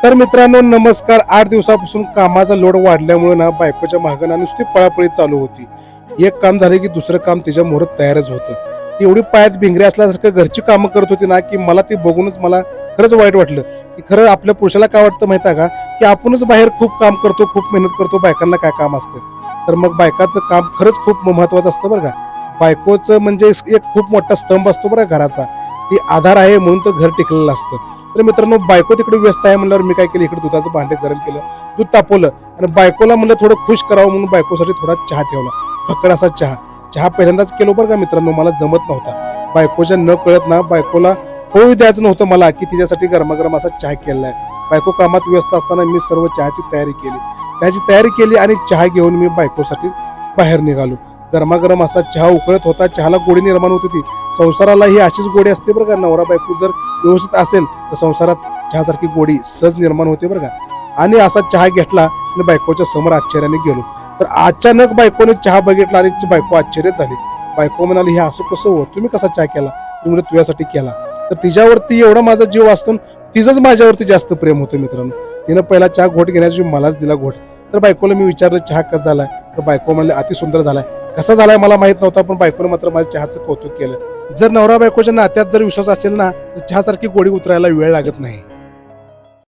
तर मित्रांनो नमस्कार. 8 दिवसापासून कामाचा लोड वाढल्यामुळे ना बायकोच्या मागं ना नुसती पळापळी चालू होती. एक काम झालं की दुसरं काम तिच्या मुहूर्त तयारच होतं. एवढी पायात भिंगरी असल्यासारखं घरची कामं करत होती ना की मला ती बघूनच मला खरंच वाईट वाटलं की खरं आपल्या पुरुषाला काय वाटतं माहिती आहे का की आपणच बाहेर खूप काम करतो, खूप मेहनत करतो, बायकांना काय काम असतं. तर मग बायकाचं काम खरंच खूप महत्वाचं असतं बरं का. बायकोचं म्हणजे एक खूप मोठा स्तंभ असतो बरं घराचा. ती आधार आहे म्हणून तर घर टिकलेलं असतं. तर मित्रांनो बायको तिकडे व्यस्त आहे म्हणल्यावर मी काय केलं, इकडे दुधाचं भांडे गरम केलं, दूध तापवलं आणि बायकोला म्हणलं थोडं खुश करावं म्हणून बायकोसाठी थोडा चहा ठेवला, फकड असा चहा पहिल्यांदाच केलो बरं का मित्रांनो. मला जमत नव्हता बायकोच्या न कळत ना बायकोला होऊ द्यायचं नव्हतं मला की तिच्यासाठी गरमागरम असा चहा केलाय. बायको कामात व्यस्त असताना मी सर्व चहाची तयारी केली आणि चहा घेऊन मी बायकोसाठी बाहेर निघालो. गरमागरम असा चहा उकळत होता, चहाला गोडी निर्माण होत होती. संसाराला ही अशीच गोडी असते बरं का. नवरा बायको जर व्यवस्थित असेल तर संसारात चहासारखी गोडी सहज निर्माण होते बरं का. आणि असा चहा घेतला आणि बायकोच्या समोर आश्चर्याने गेलो तर अचानक बायकोने चहा बघितला आणि तिची बायको आश्चर्यच झाली. बायको म्हणाली हे असं कसं हो, तुम्ही कसा चहा केला? तुम्ही तुझ्यासाठी केला. तर तिच्यावरती एवढा माझा जीव असतो, तिचंच माझ्यावरती जास्त प्रेम होतं मित्रांनो. तिनं पहिला चहा घोट घेण्याची मलाच दिला घोट. तर बायकोला मी विचारलं चहा कसा झालाय, तर बायको म्हणले अति सुंदर झालाय. कसा झालाय मला माहित नव्हता, पण बायकोने मात्र माझ्या चहाचं कौतुक केलं. जर नवरा बायकोच्या नात्यात जर विश्वास असेल ना तर चहासारखी गोडी उतरायला वेळ लागत नाही.